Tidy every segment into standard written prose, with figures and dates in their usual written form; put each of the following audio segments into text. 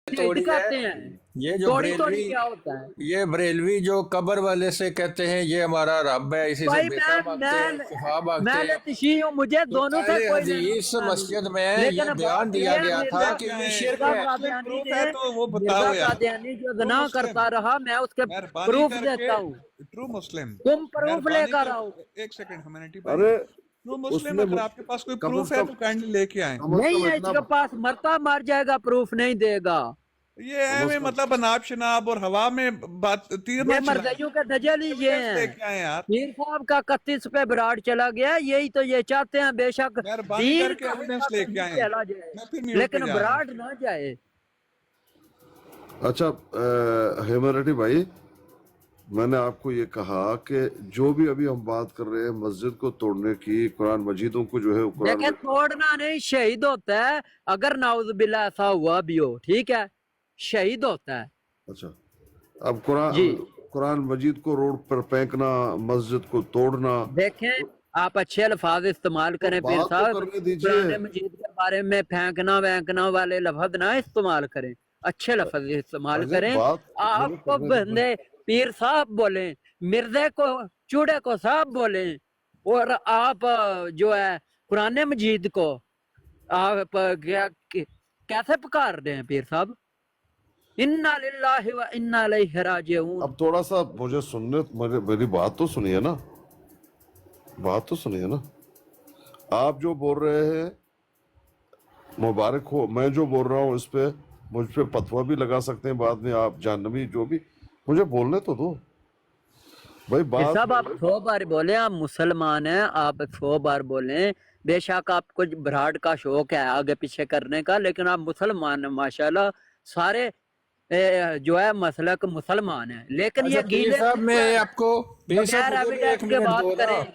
शहीद तोड़ी कहते है। हैं। ये जो तोड़ी बरेलवी, क्या होता है? ये बरेलवी जो कब्र वाले से कहते हैं ये हमारा रब है, इसी से भाई बेटा मांगते हैं, शिफा मांगते मैं हैं। लतीशी हूँ, मुझे तो दोनों से अहले कोई लेना हदीस देना नहीं, मस्जिद में लेकिन ये बयान बात दिया ये है गया था कि ये शिरक मिर्जा है। कादियानी प्रूफ ने, है तो वो बताओ मिर्जा यार। कादियानी जो ट्रू गुनाह मुस्लिम, करता रहा, मैं उसके मेहरबानी प्रूफ करके, देता हूँ। ट्रू मुस्लिम, तुम प्रूफ मेहरबानी लेकर आओ। कर, एक सेकंड ह्यूमैनिटी भाई, अरे ट्रू मुस्लिम उसने अगर आपके पास कोई कम प्रूफ से है कम तो काइंडली लेके आए। नहीं है इतना इसके पास, मरता मर जाएगा, प्रूफ नहीं देगा। ये है में मतलब अनाब शनाब और हवा में बात तीर ये ना चलाएं। मरदइयों के दजल ही ये एविडेंस हैं। लेके आए यार। पीर साहब का 31 पे विराट चला गया, यही तो ये चाहते हैं, बेशक मेहरबानी दीन करके का एविडेंस हिस्सा लेके आए। चला जाए, मैं फिर म्यूट पे लेकिन जा रहा हूं। विराट ना जाए। अच्छा ह्यूमैनिटी भाई, मैंने आपको ये कहा कि जो भी अभी हम बात कर रहे हैं मस्जिद को तोड़ने की, कुरान मजीदों को जो है कुरान देखे, तोड़ना नहीं, शहीद होता है। अगर नाउज बिल्ला ऐसा हुआ भी हो, ठीक है, शहीद होता है। अच्छा, अब कुरान जी कुरान मजीद को रोड पर फेंकना, मस्जिद को तोड़ना, देखें, आप अच्छे अल्फाज इस्तेमाल करें पीर बात तो साहब। करने दीजिए। कुरान मजीद के बारे में फेंकना वैंकना वाले लफ्ज ना इस्तेमाल करें, अच्छे लफ्ज इस्तेमाल अरे करें। बात मैंने आपको करने दी। बंदे पीर साहब बोले, मिर्जे को चूड़े को साहब बोले, और आप जो है कुरान मजीद को आप कैसे पुकार रहे हैं पीर साहब? इन्ना लिल्लाहि व इन्ना इलैहि राजिऊन। अब थोड़ा सा मुझे सुनने, मेरी बात तो सुनिए ना, बात तो सुनिए ना। आप जो बोल रहे हैं मुबारक हो, मैं जो बोल रहा हूँ इस पे मुझ पे फतवा भी लगा सकते हैं बाद में आप, जानवी जो भी, मुझे बोलने तो दो भाई। बात साहब आप 100 बार बोले, आप मुसलमान हैं, आप 100 बार बोले, बेशक आपको भराड का शौक है आगे पीछे करने का, लेकिन आप मुसलमान हैं माशाल्लाह, सारे जो है मसलक मुसलमान है, लेकिन ये अच्छा पीर गीले साहब, मैं आपको, पीर बगैर साहब मुझे भी एविडेंस एक के मिनट बात दो ना, करें।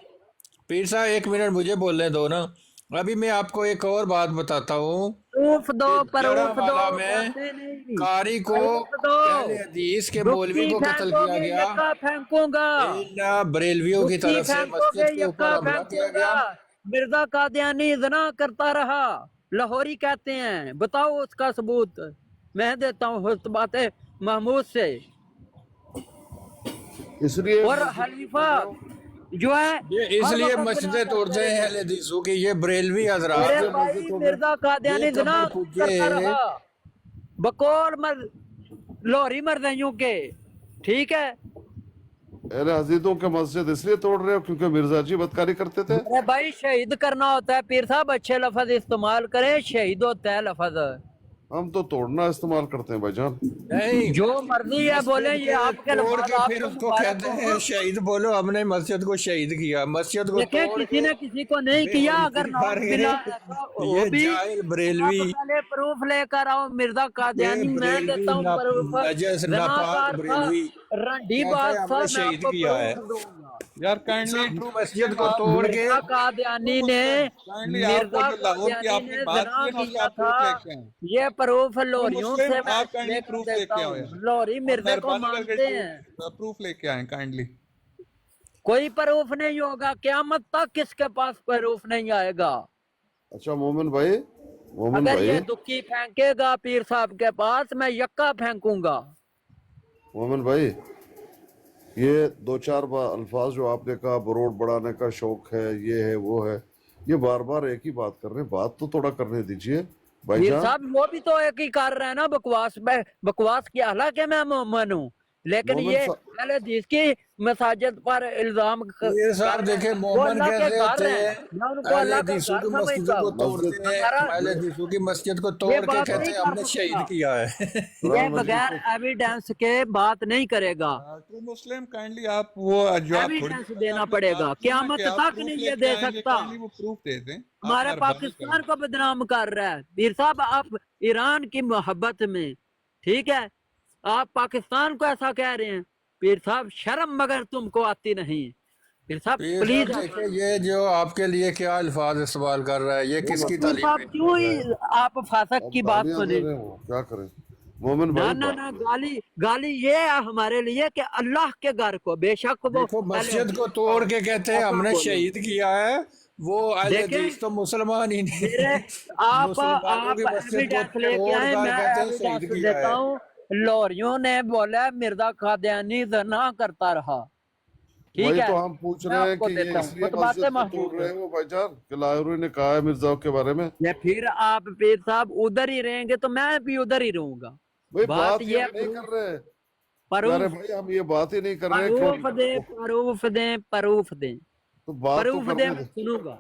पीर साहब एक मिनट मुझे बोलने दो ना। अभी मैं आपको एक और बात बताता हूँ प्रूफ दो, कि प्रूफ दो, जड़ावाला में बातें नहीं, कारी को प्रूफ दो। अहले हदीस के मौलवी दुक्की को कत्ल किया फेंकोगे, गया, यक्का फेंकूंगा। इन बरेलवियों की दुक्की तरफ से फेंकोगे, मस्जिद के ऊपर यक्का हमला किया फेंकूंगा। गया। मिर्जा कादियानी जना करता रहा, लाहौरी कहते हैं, बताओ उसका सबूत। मैं देता हूँ बातें महमूद से। इसलिए और हलीफा जो है ये इसलिए मस्जिदें तोड़ते हैं अहले हदीसों की, ये बरेलवी हजरात अरे जो भाई, मस्जिदों में मिर्जा कादियानी ये जना कब्र पूजे करता रहा, बकौल लाहौरी मर्दइयों के, ठीक है। अहले हदीसों के मस्जिद इसलिए तोड़ रहे हो क्योंकि मिर्जा जी बदकारी करते थे। अरे भाई, शहीद करना होता है पीर साहब, अच्छे लफज इस्तेमाल करें, शहीद होता है लफज। हम तो तोड़ना इस्तेमाल करते हैं भाईजान। नहीं, जो मर्जी है बोले, मस्जिद ये के आपके तोड़ लफाज, के फिर आपको उसको मुबारक कहते हैं हो। शहीद। बोलो हमने मस्जिद को शहीद किया, मस्जिद को देखें, तोड़ किसी के ने किसी को नहीं किया। अगर नौज बिल्ला ऐसा हो ये भी, जाहिल आप बरेलवी, पहले प्रूफ लेकर आओ। मिर्जा ये कादियानी मैं देता बरेलवी हूँ प्रूफ, नजस नापाक जनाकार था, बरेलवी रंडी कहते हैं बादशाह, हमने मैं शहीद आपको किया है। प्रूफ दूंगा। यार काइंडली सब ट्रू मस्जिद मुस्लिम, को आप तोड़ के मिर्जा कादियानी ने काइंडली आप वो मिर्जा जो लाहौर की कादियानी आपने ने बात जना की है ना किया उसका था। प्रूफ लेके आए। ये प्रूफ ट्रू लोरियों मुस्लिम, से मैं आप काइंडली लेकर प्रूफ देता लेके आओ हूँ। यार, लोरी आप मिर्जे को मेहरबानी मानते करके हैं। प्रूफ लेके आए काइंडली। कोई प्रूफ नहीं होगा क़यामत तक, किसके पास प्रूफ नहीं आएगा। अच्छा मोमिन भाई, मोमिन अगर भाई, ये दुक्की फेंकेगा पीर साहब के पास, मैं यक्का फेंकूंगा। मोमिन भाई, ये दो चार अल्फाज जो आपने कहा, बरोड बढ़ाने का शौक है, ये है वो है, ये बार बार एक ही बात कर रहे हैं, बात तो थोड़ा करने दीजिए पीर भाईजान। साहब वो भी तो एक ही कर रहे हैं ना, बकवास। बकवास की, हालांकि मैं मोमन हूँ, लेकिन मोमिन ये पहले जिसकी मसाजिद पर इल्जाम ये साहब देखे वो मोमन अल्लाह के कैसे घर होते हैं, हैं। मैं उनको अहले अल्लाह का हदीसों घर की मस्जिदों समझता को हूँ। मस्जिद तोड़ते हैं, हमारा अहले हदीसों की मस्जिद को ये तोड़ के बात कहते नहीं हैं कर हमने शहीद सकता, किया है। ये कुरान मजीद बगैर को एविडेंस के बात नहीं करेगा। ट्रू मुस्लिम काइंडली आप वो जो आप थोड़ी एविडेंस देर देना आपने पड़ेगा, बात की ना क़यामत कि आप तक प्रूफ नहीं ये लेके दे आएंगे, सकता। काइंडली वो प्रूफ दे दें। आप हमारे मेहरबानी पाकिस्तान करें। को बदनाम कर रहा है पीर साहब, आप ईरान की मोहब्बत में, ठीक है, आप पाकिस्तान को ऐसा कह रहे हैं। पीर साहब शर्म मगर तुमको आती नहीं। पीर साहब पीर प्लीज, साहब देखे ये जो आपके लिए क्या अल्फाज इस्तेमाल कर रहा है, ये किसकी पीर तालीम साहब में क्यों ही आप फासक अब की बात गालियां दे सुने। रहे हो, क्या करें मोमिन ना भाई। ना ना, गाली गाली ये है हमारे लिए कि अल्लाह के घर को, बेशक वो देखो मस्जिद को तोड़ के कहते हैं ऐसा हमने बोले। शहीद किया है, वो अहले देखें, हदीस तो मुसलमान ही नहीं मेरे आप मुसलमानों की मस्जिद को एविडेंस लेके आए, तोड़कर मैं कहते हैं शहीद एविडेंस किया देता है। हूँ। लॉरियों ने बोला मिर्जा कादियानी ज़ना करता रहा, ठीक वही है, तो हम पूछ मैं रहे हैं आपको कि ये देता हूँ इसलिए खुतबाते मस्जिद को तोड़ महमूद। रहे हैं वो भाईजान कि लाहौरी ने कहा है मिर्जा के बारे में। ये फिर आप पीर साहब उधर ही रहेंगे तो मैं भी उधर ही रहूंगा। भाई बात बात ये हम नहीं कर रहे हैं प्यारे प्रूफ भाई, हम ये बात ही नहीं कर रहे हैं प्रूफ क्योंकि दे प्रूफ दे प्रूफ दे तो बात तो प्रूफ दे, करने मैं दे, सुनूंगा।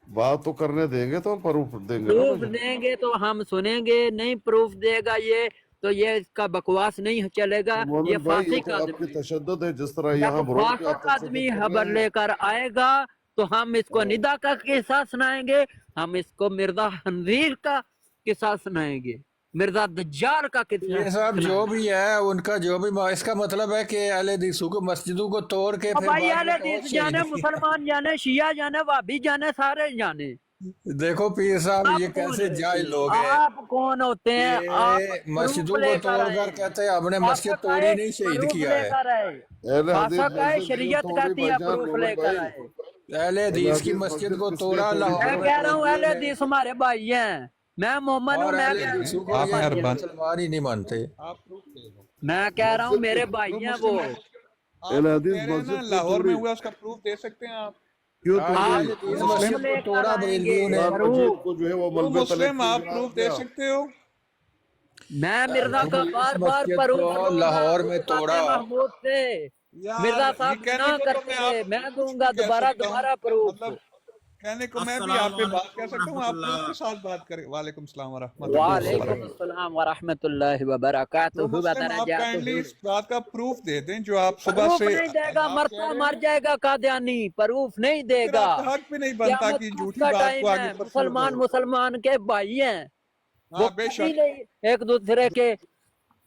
बात तो करने देंगे तो हम प्रूफ देंगे ना प्रूफ भाईजान। देंगे तो हम सुनेंगे, नहीं प्रूफ देगा ये तो ये इसका बकवास नहीं चलेगा, ये मोमिन भाई ये फांसी तो का आपकी आदमी, तशद्दुद है, जिस तरह जब यहाँ भरोड़ पे फांसों आप का आदमी तशद्दुद कर खबर रहे हैं। लेकर आएगा तो हम इसको निदा का किस्सा सुनाएंगे, हम इसको मिर्जा हनवीर का किस्सा सुनाएंगे, मिर्जा दज्जाल का किस्सा ये सब जो सुनाएंगे। भी है उनका जो भी इसका मतलब है कि अहले हदीसों को मस्जिदों को तोड़ के अब फिर भाई बाद अहले में कहो हदीस जाने, शहीद किया। मुसलमान जाने, शिया जाने, वाबी जाने, सारे जाने। देखो पीर साहब आप ये कौन कैसे है? जाहिल लोग हैं। आप कौन होते हैं? आप ये प्रूफ मस्जिदों को लेकर तोड़कर आए, कहते हैं हमने आप मस्जिद तोड़ी नहीं शहीद प्रूफ किया है। लेकर आए, अहले हदीस फासक है, मस्जिद नहीं शरीयत तोड़ी कहती है, भाईजान, प्रूफ मोमिन लेकर भाई। आए। अहले हदीस की हदीस मस्जिद को किस तोड़ा लिए तोड़ी? लाहौर मैं में कह रहा हूँ तोड़ अहले दिए हदीस हमारे भाई हैं, मैं मोमन हूँ, और मैं अहले कह रहा हदीसों हूँ को आप ये मेहरबान, मुसलमान ही नहीं मानते। आप प्रूफ दे दो। मैं कह रहा हूँ मस्जिद मेरे को भाई जो हैं वो। मुस्लिम आप अहले जो हदीस कह रहे हैं ना मस्जिद को लाहौर में तोड़ी, हुआ, उसका प्रूफ दे सकते हैं आप? क्यों हाँ, ये तोड़ी? अहले हदीस प्रूफ मस्जिद को लेकर तोड़ा आएंगे, बरेलवियों ने। कुरान मजीद प्रूफ। को जो है वो तो मलबे तले मुस्लिम आप गिरा प्रूफ दे दिया। सकते हो? मैं मिर्जा का इस बार बार मस्जिद प्रूफ को लूंगा लाहौर में खुतबाते तोड़ा। महमूद से। यार मिर्जा ये साहब कहने ना को तो करते मैं रहे, आप मैं कुछ दूंगा भी कह दोबारा सकता हूँ, दोबारा प्रूफ। मतलब कहने को मैं भी अस्सलाम आप पे बात कह वालेकुम सकता हूँ, आप प्रूफ रहमतुल्लाह। के साथ बात करें। वालेकुम सलाम व रहमतुल्लाह। वालेकुम अस्सलाम व रहमतुल्लाहि व तो बरकातुहू व मुस्लिम आप दरजातुहू। काइंडली इस बात का प्रूफ दे दें जो आप सुबह प्रूफ से नहीं देगा, आप कह मरता रहे मर हैं, जाएगा कादियानी, प्रूफ नहीं फिर देगा। आपका हक भी नहीं बनता क़यामत कि तक झूठी का बात को टाइम आगे है, पर छोड़ मुसलमान दो। मुसलमान के भाई हैं, वो हाँ कभी बेशक, नहीं एक दूसरे के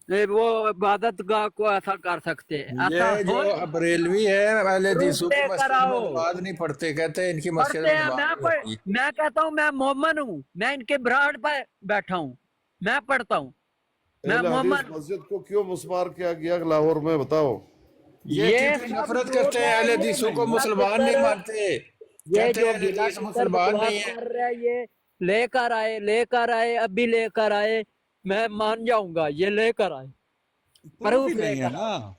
वो इबादत गाह को ऐसा कर सकते, ऐसा ये हो जो बरेलवी है अहले प्रूफ हदीसों की लेकर मस्जिद में आओ। नमाज नहीं पढ़ते, कहते हैं इनकी मस्जिद पढ़ते में हैं, नमाज नहीं होती। मैं कहता हूँ मैं मोमन हूँ, मैं इनके ब्रांड पर बैठा हूँ, मैं पढ़ता हूँ, मैं अहले हदीस मोमन। मस्जिद को क्यों मुस्मार किया गया लाहौर में, बताओ? ये क्योंकि सब नफरत झूठ करते हैं, है, अहले ये हदीसों को गिला मुसलमान नहीं तितर, मानते, ये कहते जो हैं अहले गिला हदीस तितर मुसलमान बकवास नहीं है। कर रहा है, ये लेकर आए, अभी लेकर आए, मैं मान जाऊंगा, ये लेकर आए, प्रूफ प्रूफ ही नहीं है लेकर ना, आए।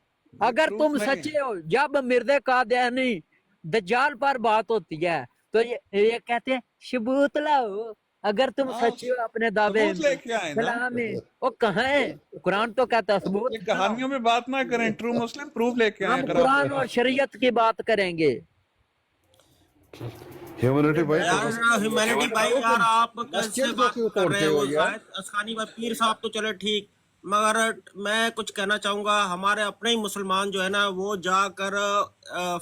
अगर प्रूफ तुम नहीं सच्चे हो, जब मिर्ज़ा कादियानी दज्जाल पर बात होती है तो ये कहते हैं सबूत लाओ। अगर तुम हाँ, सच्चे हो अपने दावे सबूत में, लेके आए ना। कलाम में, वो कहाँ है? कुरान तो कहता है सबूत ये लाओ। कहानियों में बात ना करें, ट्रू मुस्लिम प्रूफ लेके आए हम अगर आप कुरान और शरीयत की बात करेंगे। ह्यूमैनिटी भाई यार ह्यूमैनिटी भाई, यार आप कैसे मस्जिद को बात क्यों कर रहे तोड़ते हो? हो यार? जाहिद असखानी भाई, पीर साहब तो चले ठीक, मगर मैं कुछ कहना चाहूंगा। हमारे अपने ही मुसलमान जो है ना, वो जाकर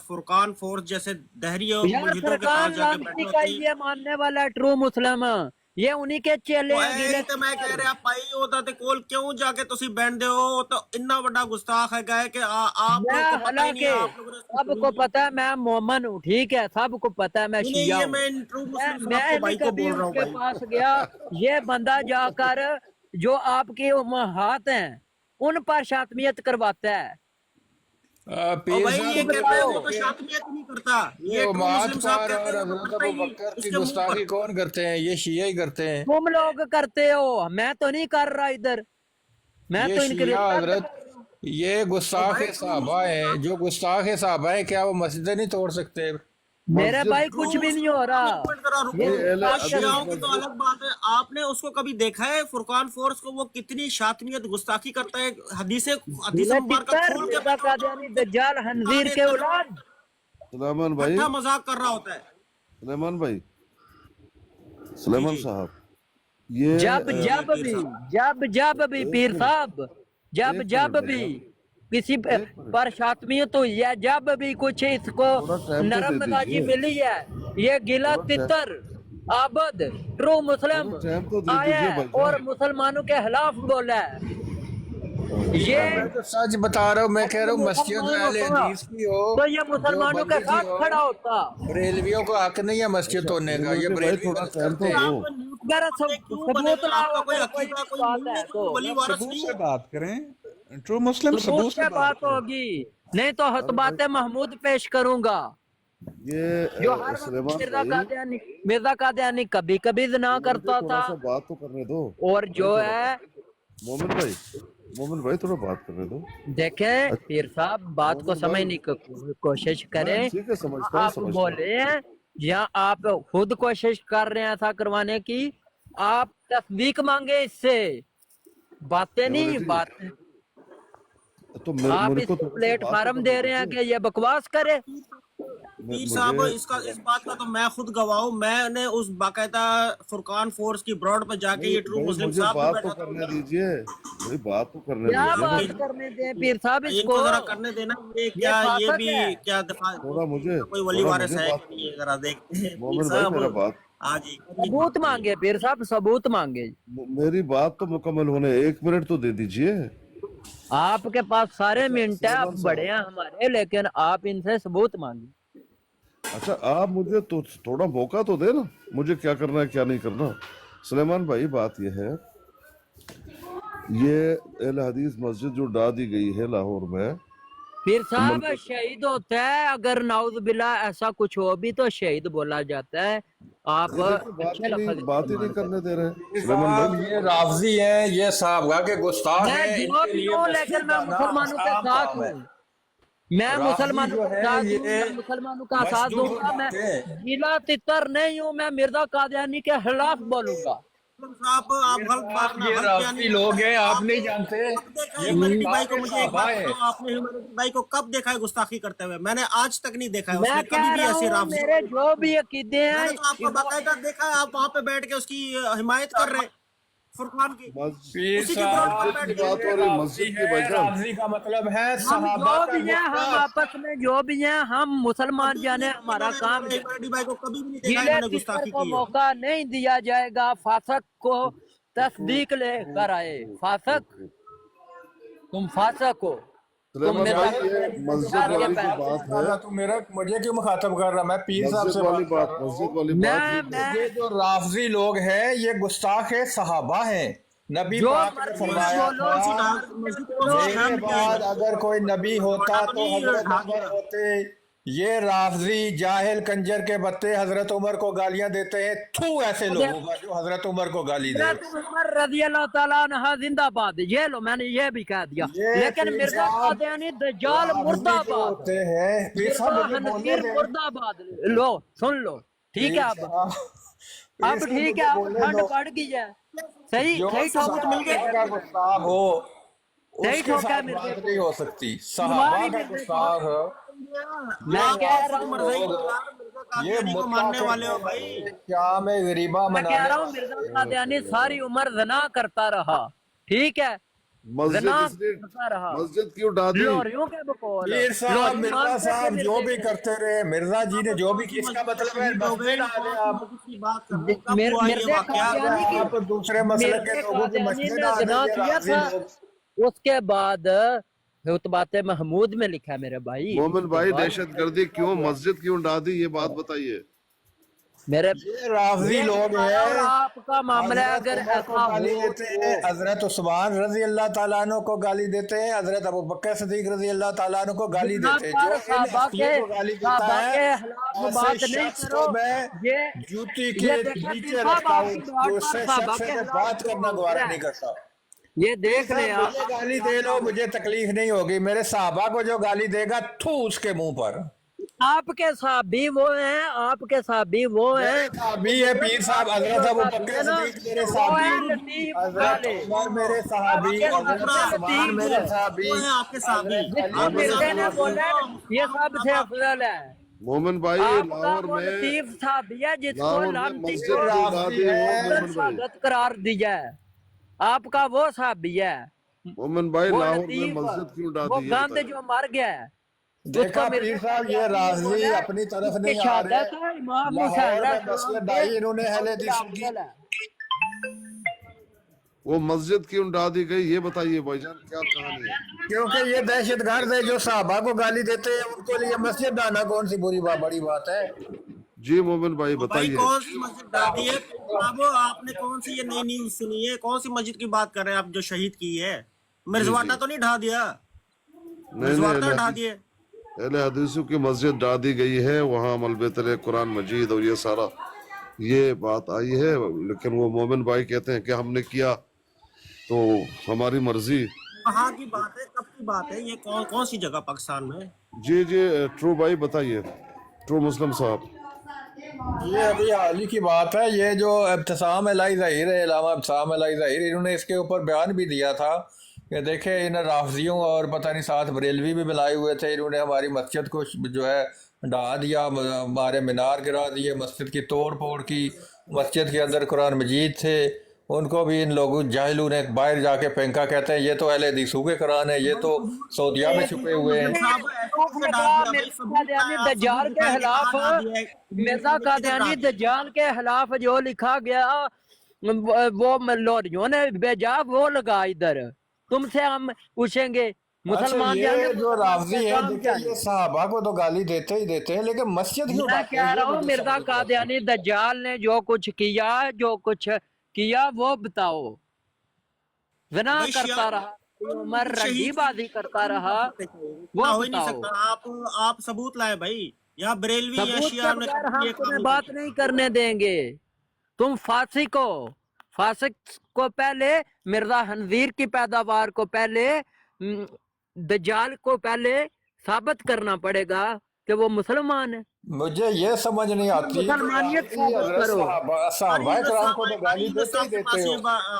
फुरकान फोर्स जैसे दहरी और यार मुजहिदों के फरकान पास जाके लानती बैठे का होते हैं। ये मानने वाला ट्रू मुस्लिम, ये उन्हीं के चेले हैं, गिले तो मैं कह रहा भाई होता ते कोल क्यों जाके तुसी बैंड हो, तो इतना बड़ा गुस्ताख है गए कि आप मैं लोग को पता ही नहीं है, हालांकि आप लोगों ने सबको पता है मैं मोमन हूँ, ठीक है, सबको पता है मैं नहीं, शिया ये हूँ। मैं ट्रू मुस्लिम मैं साहब के नहीं भाई को कभी बोल रहा हूँ उसके भाई। पास गया। ये बंदा जाकर जो आपके उम्महात हैं उन पर शातमियत करवाता है। और पीर भाई ये साहब कहते हैं वो तो के शातमियत नहीं करता, ये ये ट्रू उम्मात मुस्लिम साहब पर कहते और हैं वो तो हजरत करता अबू ही नहीं, बकर की उसके मुंह पर। गुस्ताखी कौन करते हैं? ये शिया ही करते हैं। तुम लोग करते हो, मैं तो नहीं कर रहा इधर, मैं ये तो इनके शिया रिश्ते हजरत, ये गुस्ताख सहाबा हैं, जो गुस्ताख सहाबा हैं, क्या वो मस्जिदें नहीं तोड़ सकते? मेरे मस्जिद भाई कुछ भी नहीं हो रहा। एक मिनट जरा रुको, ये अहले और हदीस शियाओं की तो मस्जिद अलग बात है। आपने उसको कभी देखा है फुरकान फोर्स को, वो कितनी शातमियत गुस्ताखी करता है? हदीसें गिला मुबारक तितर, खोल के मिर्जा कादियानी दज्जाल हनवीर के औलाद। सुलेमान भाई, अच्छा मजाक कर रहा होता है। सुलेमान भाई, सुलेमान साहब, ये जब भी पीर साहब, जब भी किसी पर शातमियत हुई है, जब भी कुछ इसको थोड़ा टाइम तो नरम दे मिजाजी दीजिए। मिली है, ये गिला तितर आबद ट्रू मुस्लिम थोड़ा टाइम तो दे आया दीजिए है भाईजान। और मुसलमानों के खिलाफ बोला है। ये मैं तो सच बता रहा हूँ, मैं कह रहा हूँ मस्जिद अहले हदीस की हो, तो ये मुसलमानों के बंदी की साथ हो, खड़ा होता। बरेलवियों को हक नहीं है मस्जिद तोड़ने का, ये भाई बरेलवी थोड़ा गलत टाइम करते तो हैं। दो। आप न्यूज़ अगर पढ़ते क्यों सबूत बनेगा? लाओ, आपका कोई अगर कोई अकीदा, कोई बात मूल है है, तो कोई वली वारस सबूत नहीं से है। बात करें, ट्रू मुस्लिम सबूत सबूत से से बात बात करें। होगी, नहीं तो हतबाते महमूद पेश करूंगा। ये जो हर वक्त सुलेमान भाई मिर्जा कादियानी कभी कभी जना करता थोड़ा था। सा बात तो करने दो। और जो है मोमिन भाई थोड़ा बात करने दो। देखें पीर साहब, बात को मोमिन भाई, समझने की कोशिश करें। ठीक है, समझता हूँ आप बोले हैं या आप खुद कोशिश कर रहे हैं ऐसा करवाने की, आप तस्दीक मांगे इससे, बातें नहीं बातें। तो आप मेरे को इसको थोड़ा सा बात तो प्लेटफार्म करने दे रहे हैं दीजिए। कि ये बकवास करे। पीर साहब, इसका इस बात का तो मैं खुद गवाह हूँ। मैंने उस बाकायदा फुरकान फोर्स की ब्रॉड पे जाके ये ट्रू भाई मुस्लिम मुझे साहब भी बात तो बैठा था। करने दीजिए, भाई बात तो करने क्या दीजिए बात ना। करने दें पीर साहब इसको, इनको जरा करने देना। ये क्या, ये फासक भी है। क्या दफा, थोड़ा मुझे कोई वली वारिस है बात कि नहीं, जरा देखते हैं। पीर मोमिन भाई मेरा साहब बात आज ही सबूत मांगे पीर साहब, सबूत मांगे। मेरी बात तो मुकम्मल होने 1 मिनट तो दे दीजिए। आपके पास सारे मिनट है, आप सुलेमान बड़े हैं हमारे, लेकिन आप इनसे सबूत मांगे। अच्छा, आप मुझे तो थोड़ा मौका तो दे ना, मुझे क्या करना है क्या नहीं करना। सुलेमान भाई बात यह है, ये अहले हदीस मस्जिद जो ढा दी गई है लाहौर में, फिर साहब शहीद होता है, अगर नाउज बिल्ला ऐसा कुछ हो भी तो शहीद बोला जाता है। आप अच्छे लफ्ज बात ही नहीं करने दे रहे सुलेमान साहब भाई। ये राफजी हैं, ये साहबगा के गुस्ताख मैं हैं, जो इनके भी लिए हूँ, मस्जिद लेकिन मैं जाना मुसलमानों के आसान साथ काम है। हूँ। मैं राफजी मुसलमानों जो के है साथ हूँ, ये मैं मुसलमानों का साथ मजदूर दूंगा। मैं बातें हैं। गीला तितर नहीं हूँ, मैं मिर्जा कादियानी के खिलाफ बोलूंगा। साहब, आप गलत बात ना, ये गलत बयानी राफजी लोग हैं, आप नहीं जानते। कब देखा ये ह्यूमैनिटी भाई गुस्ताख को? मुझे एक बात साहबा है। बताओ, आपने ह्यूमैनिटी भाई को कब देखा है गुस्ताखी करते हुए? मैंने आज तक नहीं देखा है मैं उसने कह कभी भी रहा ऐसे हूँ राफजी। मेरे जो भी अकीदे हैं, मैंने तो आपको बाकायदा देखा है, आप वहां पे बैठ के उसकी हिमायत कर रहे हैं, फुरकान की, पीर उसी की ब्रॉड पर साहब बैठ की के। बात हो रही, मस्जिद की भाईजान। राफजी का मतलब है हम सहाबा जो का भी हैं, हम गुस्ताख। आपस में जो भी हैं, हम मुसलमान कभी भी जाने, नहीं, हमारा मैंने काम ह्यूमैनिटी भाई को कभी भी नहीं देखा है गीले इन्होंने तितर गुस्ताखी को की है। मौका नहीं दिया जाएगा। फासक को तस्दीक लेकर आए। फासक, तुम फासक हो, तुम सुलेमान मिर्जा भाई ये मस्जिद वाली जो बात है, तू मेरा मुझे क्यों मुखातब कर रहा? मैं पीर साहब से बात कर रहा मस्जिद हूँ। वाली बात मैं ये जो राफजी लोग हैं ये गुस्ताख सहाबा हैं। नबी जो पाक ने मर्जी फरमाया बोलो, था, मस्जिद को मेरे बाद अगर कोई नबी होता तो तो नहीं हजरत ढा उमर दिया। होते। ये राफजी जाहिल कंजर के बत्ते हजरत उमर को गालियां देते हैं। थू ऐसे लोगों का जो हजरत उमर को गाली दे। हज़रत उमर रज़ी अल्लाह ताला अन्हा जिंदाबाद। ये लो, मैंने ये भी कह दिया। ये लेकिन पीर मिर्जा साहब कादियानी दज्जाल राफजी जो मुर्दाबाद, होते हैं, पीर मिर्जा साहब मुझे बोलने हनफीर दें। मुर्दाबाद। लो सुन लो, ठीक है। पीर साहब, पीर अब साहब ठीक है, मुझे अब बोलने ठंड दो। बढ़ गई है। सही जो सही ठोका सहाबा का गुस्ताख हो सही उसके ठोका साथ मेरे बात को। नहीं हो सकती। सहाबा तुम्हारी का मेरे को। गुस्ताख मैं कह रहा खुद हूँ, मरज़ई लोग ये कादियानी को मुद्दा मानने वाले हो करते भाई। हैं, क्या में गरीबा मैं कह मनाने रहा हूँ वाले मिर्जा हैं। कादियानी सारी उम्र जना करता रहा, ठीक है, मस्जिद जना इसलिए करता रहा। मस्जिद क्यों ढा दी? लोरियों के बकौल, पीर साहब, लोरी मिर्जा मानते थे साहब जो मिर्जे भी के। करते रहे, मिर्जा जी ने जो भी, इसका मतलब है मस्जिद आ गए आप। मस्जिद की बात कर रहे हैं, कब हुआ ये मिर्जे वाकया? कादियानी की, आप दूसरे मसलक के मिर्जे लोगों की कादियानी मस्जिद ने आ जना गई है किया राफजी था। लोग। उसके बाद हुतबात महमूद में लिखा है मेरे भाई। मोमिन उसके भाई बाद दहशतगर्दी क्यों, मस्जिद क्यों ढा दी, ये बात बताइए। मेरे ये राफजी ये लोग हमारा और हैं। आपका मामला है, हजरत अगर उमर को ऐसा गाली हो देते हैं, हजरत उस्मान रजी अल्लाह ताला अन्हु को गाली देते हैं, हजरत अबू बकर सिद्दीक रजी अल्लाह ताला अन्हु को गाली यहाँ देते हैं। जो पर इन साहबा हस्तियों को गाली देता के है, खिलाफ ऐसे बात नहीं शख्स करो। को मैं ये जूती ये के देखा पीर नीचे साहब, रखता हूँ। आपकी बात पर दूसरे साहबा शख्स के से खिलाफ बात करना हो गवारा रहा नहीं है। करता। ये देख ले आप। मुझे गाली दे लो, मुझे तकलीफ नहीं होगी। मेरे साहबा को जो गाली देगा, थू उसके मुंह पर। आपके साहबी वो हैं, आपके साहबी वो हैं। साहबी है पीर साहब, हजरत अबू बकर सिद्दीक मेरे वो साहबी, है लतीफ हजरत वाले। उमर मेरे साहबी, आपके हजरत साहबी उस्मान लतीफ मेरे है। साहबी, वो है आपके साहबी। हजरत जिसको अली मेरे मिर्जे ने साहबी। बोला ये सबसे अफजल है। मोमिन भाई आपका लाहौर वो में, लतीफ साहबी है जिसको लाहौर में लानती मस्जिद को क्यों ढा दी हो अफजल मोमिन भाई? शहादत करार दिया है। आपका वो साहबी है, मोमिन भाई वो लाहौर में लतीफ, मस्जिद क्यों ढा वो दी, ये गंद बताइए। जो मर गया है। देखा उसको पीर साहब, ये राजी अपनी तरफ नहीं आ शहादत रहे। है इमाम लाहौर में हुसैन मसले डाई इन्होंने अहले हदीस की। अफजल है। वो मस्जिद क्यों ढा दी गई, ये बताइए भाईजान, क्या कहानी है? क्योंकि ये दहशतगर्द है जो साहबा को गाली देते हैं, उनको लिए मस्जिद डालना कौन सी बड़ी बात है। जी मोमिन भाई भाई बताइए। कौन सी मस्जिद डाली है? अब आपने कौन सी ये नई न्यूज सुनी है? कौन सी मस्जिद की बात कर रहे हैं आप जो शहीद की है? मिर्जवाटा तो नहीं ढा दिया? नहीं मिर्जवाटा नहीं ढा दिए? اہل حدیثوں کی مسجد ڈال دی گئی ہے, وہاں ملبے تلے قرآن مجید اور یہ سارا یہ بات آئی ہے, لیکن وہ مومن بھائی کہتے ہیں کہ ہم نے کیا تو ہماری مرضی. کہاں کی بات ہے, کب کی بات ہے, یہ کون سی جگہ پاکستان میں؟ جی ٹرو بھائی بتائیے, ٹرو مسلم صاحب. یہ ابھی حال ہی کی بات ہے. یہ جو ابتسام الہی ظہیر ہے, علامہ ابتسام الہی ظہیر, انہوں نے اس کے اوپر بیان بھی دیا تھا کہ دیکھیں ان رافضیوں اور پتہ نہیں ساتھ بریلوی بھی ملائے ہوئے تھے, انہوں نے ہماری مسجد کو جو ہے ڈھا دیا, ہمارے مینار گرا دیے, مسجد کی توڑ پھوڑ کی, مسجد کے اندر قرآن مجید تھے, ان کو بھی ان لوگوں جاہلوں نے باہر جا کے پھینکا. کہتے ہیں یہ تو اہل حدیثوں کے قرآن ہے, یہ تو سعودیہ میں چھپے ہوئے ہیں. دجال کے خلاف, مرزا قادیانی دجال کے خلاف جو لکھا گیا وہ لوریوں نے بھیجا, وہ لگا ادھر. تم سے ہم پوچھیں گے مسلمان یہ جو رافضی ہے یہ صحابہ کو تو گالی دیتے ہی دیتے ہیں, لیکن مسجد کیوں میں کہہ رہا ہوں مرزا قادیانی دجال نے جو کچھ کیا وہ بتاؤ. زنا کرتا رہا, عمر رنڈی بازی کرتا رہا, وہ ہو ہی نہیں بتاؤ. سکتا. آپ ثبوت لائے بھائی. یہاں بریلوی یا ثبوت شیعہ کے نے بغیر ہم یہ تمہیں کام بات نہیں کرنے دیں گے. تم فاسق کو پہلے, مرزا خنزیر کی پیداوار کو پہلے, دجال کو پہلے ثابت کرنا پڑے گا کہ وہ مسلمان ہے. مجھے یہ سمجھ نہیں آتی کہ مسلمانیت ثابت کرو. صحابہ کرام کو تو گالی دیتے ہی دیتے ہو,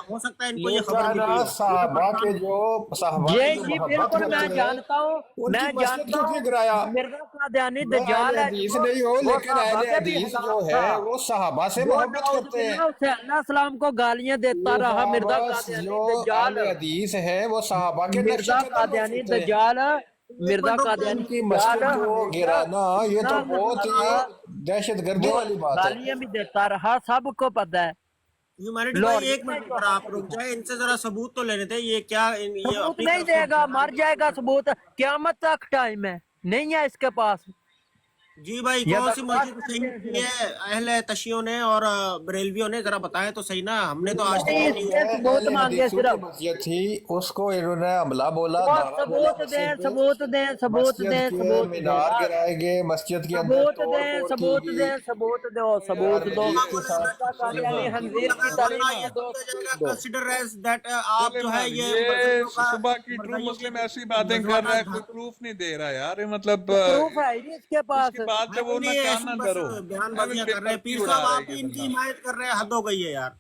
ہو سکتا ہے ان کو یہ خبر لیکن ملی ہو. صحابہ کے جو صحابہ کی جو جی محبت بالکل میں کرتے ہیں جانتا ہوں, ان کی میں مسجد جانتا کیوں ہوں گرایا؟ مرزا قادیانی میں دجال اہل ہے حدیث جو نہیں ہوں, وہ لیکن صحابہ اہل کے بھی حدیث جو خلاف ہے تھا. وہ صحابہ سے وہ محبت نعوذ کرتے ہیں. باللہ اسے اللہ السلام کو گالیاں دیتا رہا مرزا بس قادیانی جو دجال. اہل حدیث ہے وہ صحابہ کے نقش مرزا قدم پر قادیانی چلتے ہیں. دجال, مرزا ان قادیانی کی دجال مسجد کو ہمیشہ گرانا یہ تو گناہ بہت کرتا رہا, ہی دہشت گردی وہ والی بات ہے. گالیاں بھی دیتا رہا, سب کو پتہ ہے. ہیومینٹی بھائی لوریوں ایک نے منٹ جو پر آپ حق رک لکھا, جائیں, ان سے ذرا ثبوت تو لینے تھے. یہ کیا یہ ثبوت اپنی نہیں طرف سے دے گا, مر جائے گا ثبوت. قیامت تک ٹائم ہے, نہیں ہے اس کے پاس. جی بھائی یہ کون سی بکواس مسجد کرتے صحیح ہیں کی صرف. ہے اہل تشیعوں نے اور بریلویوں نے؟ ذرا بتائیں تو صحیح نا, ہم نے تو آج تک نہیں, یہ اس نہیں. سے ثبوت اہل مانگے حدیثوں کی صرف. مسجد تھی, اس کو انہوں نے حملہ بولا, وہ دھاڑا بولا ثبوت دیں, مسجد پہ. ثبوت دیں, ثبوت مسجد دیں, کے ثبوت دیں, مینار گرائے گئے, مسجد کے اندر ثبوت توڑ دیں, پھوڑ کی ثبوت گئی, دیں, ثبوت دو, ثبوت قرآن دو. مجید کے ساتھ. مرزا قادیانی خنزیر کی تعلیم یہ دو, سمجھا جائے ثبوت گا دو. کنسیڈر ایز دیٹ آپ چلے جو ہے مان, یہ یہ مرزائیوں کا صبح کی ٹرو مرزائیوں کے مسلم ایسی باتیں کر رہا ہے, کوئی پروف نہیں دے رہا یار. مطلب پروف ہے ہی نہیں اس کے اس پاس. کے بعد سے وہ نہ نہیں کان ایسی نہ بس ڈرو, بیان ایویں بازیاں بے کر رہے ہیں. پرتی پیر اڑا صاحب رہا ہے آپ یہ ان کی بندہ. حمایت کر رہے ہیں, حد ہو گئی ہے یار,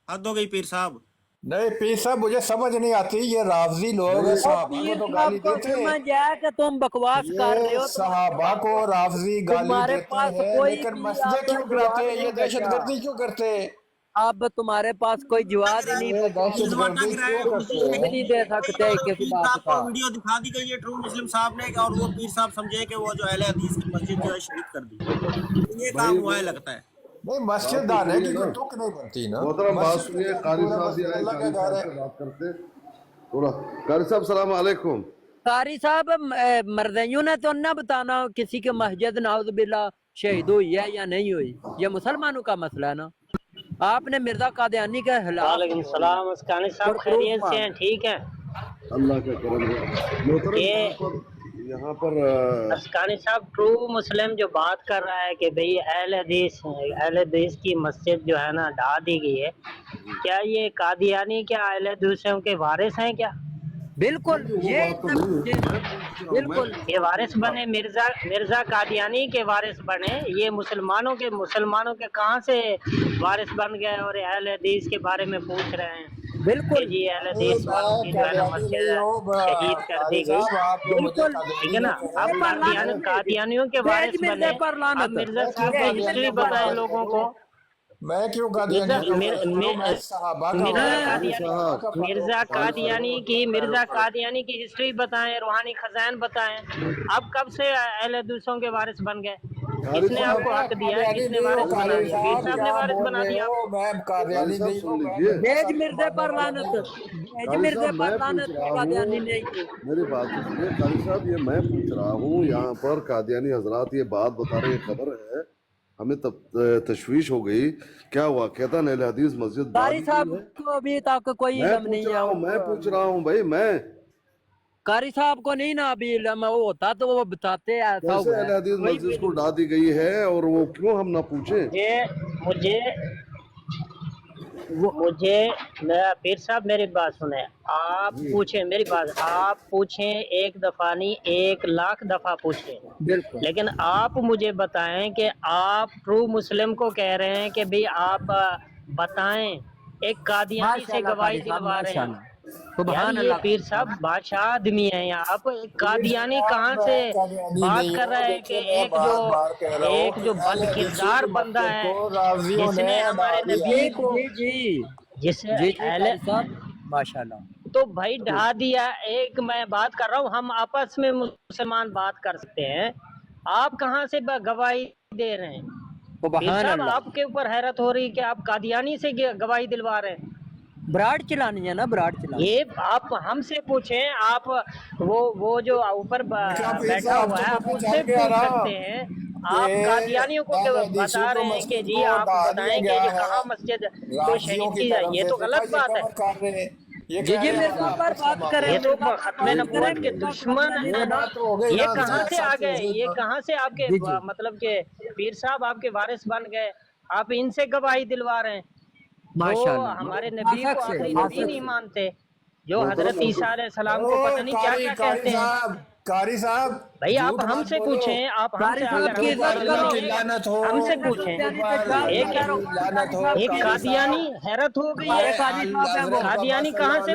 حد ہو گئی پیر صاحب. نہیں پیر صاحب مجھے سمجھ نہیں آتی, یہ رافضی لوگ وہ صحابہ کو پیر تو صاحب گالی کو دیتے ہیں, سمجھ ہے کہ تم بکواس کر رہے یہ ہو, صحابہ کو رافضی گالی تمہارے دیتے پاس ہیں, کوئی لیکن بھی مسجد اب کیوں جواب گراتے ہیں, نہیں یہ دہشت بچا. گردی کیوں کرتے ہیں, اب تمہارے پاس کوئی جواب ہی نہیں یہ بچا, دہشت تم گردی کیوں کرتے پروف ہیں. نہیں دے سکتے کسی پیر بات صاحب کو کا. ویڈیو دکھا دی گئی ہے ٹرو مسلم صاحب نے, اور وہ پیر صاحب سمجھے کہ وہ جو اہل حدیث کی مسجد جو ہے شہید کر دی. یہ کام بھائی ہوا ہے وہ لگتا ہے. نہیں بات مسجد تو ڈھانے سنیے کی نا کوئی تک نہیں بنتی نا, محترم, بات مسجد سنیے. کے قاری پورا صاحب بھی مسجد آئے, اللہ کا قاری گھر صاحب ہے. سے بات کرتے تھوڑا. قاری صاحب السلام علیکم. قاری صاحب, مردیوں نے تو نہ بتانا کسی کے مسجد نعوذ باللہ شہید ہوئی ہے یا نہیں ہوئی, یہ مسلمانوں کا مسئلہ ہے نا. آپ نے مرزا قادیانی کے خلاف وعلیکم بولنا السلام. اسکانی اور صاحب پروف خیریت سے ہیں؟ مانگنا. ٹھیک ہے. اللہ کا کرم ہے محترم. یہ یہاں پر اسکانی صاحب ٹرو مسلم جو بات کر رہا ہے کہ بھئی اہل حدیث کی مسجد جو ہے نا ڈھا دی گئی ہے, کیا یہ قادیانی کیا اہل حدیثوں کے وارث ہیں کیا؟ بالکل, نہیں وہ یہ بات تو نہیں ہے, میں پوچھ رہا ہوں, میں بالکل. پوچھ یہ رہا ہوں وارث سیدھا. بنے, مرزا قادیانی کے وارث بنے. یہ مسلمانوں کے کہاں سے وارث بن گئے اور اہل حدیث کے بارے میں پوچھ رہے ہیں کہ بالکل جی اہل نہیں حدیث والوں میں کی جو ہے نا قادیانی مسجد نہیں ہوں, شہید کر قاری دی گئی. صاحب آپ مجھے بالکل. ٹھیک قادیانی ہے نہ نا. کہیں. آپ مرزے پر لعنت بھیج, قادیانیوں کے بھیج وارث مرزے بنے. پر اب لعنت, مرزا میں کیوں صاحب کی بھیج مرزے ہسٹری قادیانیوں کی پر بتائیں وارث لعنت. لوگوں کروں, کو. میں کیوں مرزا قادیانیوں کی وارث کروں, میں صحابہ کا وارث ہوں, صحابہ کا مرزا فاروق قادیانی کی ہسٹری بتائیں, روحانی خزائن بتائیں. اب کب سے اہل حدیثوں کے وارث بن گئے؟ قاری کس نے آپ صاحب, کو میں حق دیا ہے؟ قادیانی کس نے نہیں ہوں. وارث بنا قاری دیا؟ پیر صاحب صاحب نے کیا وارث بول بنا رہے دیا آپ ہو, کو. میں قاری قادیانی صاحب نہیں ہوں, سن میں لیجئے, بھیج مختصر مرزے ماننے پر والا لعنت, نہیں ہوں. بھیج قاری مرزے صاحب پر میں پوچھ لعنت, رہا قادیانی ہوں, نہیں ہوئی. میری بات تو سنیے. قاری صاحب یہ میں پوچھ رہا ہوں, یہاں پر قادیانی حضرات یہ بات بتا رہے ہیں, خبر ہے, ہمیں تشویش ہو گئی. کیا ہوا, کہتا اہل حدیث مسجد ڈھا قاری دی صاحب گئی ہے. کو ابھی تک کوئی میں علم پوچھ نہیں ہے. رہا ہوں, میں پوچھ رہا ہوں بھائی, میں कारी साहब को नहीं ना अभी वो होता तो वो बताते ऐसा कैसे हुआ अहले है। हदीस मस्जिद को ढा दी गई है और वो क्यों हम ना पूछे? मुझे मेरा पीर साहब मेरी बात सुने, आप पूछें मेरी बात, आप पूछें, एक दफा नहीं 1,00,000 दफा पूछें, बिल्कुल। लेकिन आप मुझे बताएं कि आप ट्रू मुस्लिम को कह रहे हैं कि भाई आप बताएं, एक कादियानी से गवाही दिलवा रहे हैं। यार ये पीर साहब बादशाह आदमी है, यहाँ आप एक कादियानी कहाँ से बात कर रहा है कि एक जो बदकिरदार बंदा है जिसने हमारे नबी को जिसे अहले माशाल्लाह। तो भाई ढा दिया। एक मैं बात कर रहा हूँ, हम आपस में मुसलमान बात कर सकते हैं, आप कहाँ से गवाही दे रहे हैं? पीर साहब आपके ऊपर हैरत हो रही है कि आप कादियानी से गवाही दिलवा रहे हैं। ब्राड चलानी है ना, ब्राड चलानी। ये आप हमसे पूछें, आप वो जो ऊपर बैठा हुआ है आप उससे पूछ सकते हैं। आप कादियानियों को बता रहे हैं कि जी आप बताएं कि ये कहाँ मस्जिद को शहीद की जाए, ये तो गलत बात है। जी मेरे को ऊपर बात करें, ये तो खत्मे नबूवत के दुश्मन है ना। ये कहाँ से आ गए, ये कहाँ से आपके मतलब के पीर साहब आपके वारिस बन गए, आप इनसे गवाही दिलवा रहे हैं जो हमारे नबी को आखिरी नबी नहीं मानते, जो हजरत ईसा अलैहिस्सलाम को पता नहीं क्या क्या कहते हैं। कारी साहब भाई आप हमसे पूछें, आप हमसे हमसे पूछें। एक कादियानी हैरत हो गई है, कादियानी कहाँ से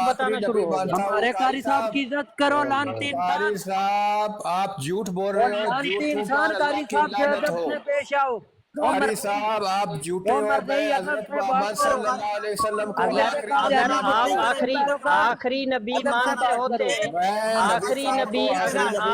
बताना शुरू हो गया। हमारे कारी साहब की इज्जत करो, लानती कारी साहब आप झूठ बोल रहे हो, लानती इंसान, कारी साहब से अदब से पेश आओ। कारी साहब आप झूठे हो, हज़रत मोहम्मद सल्लल्लाहु अलैहि वसल्लम को अगर आप आखिरी नबी मानते होते, आखिरी नबी अगर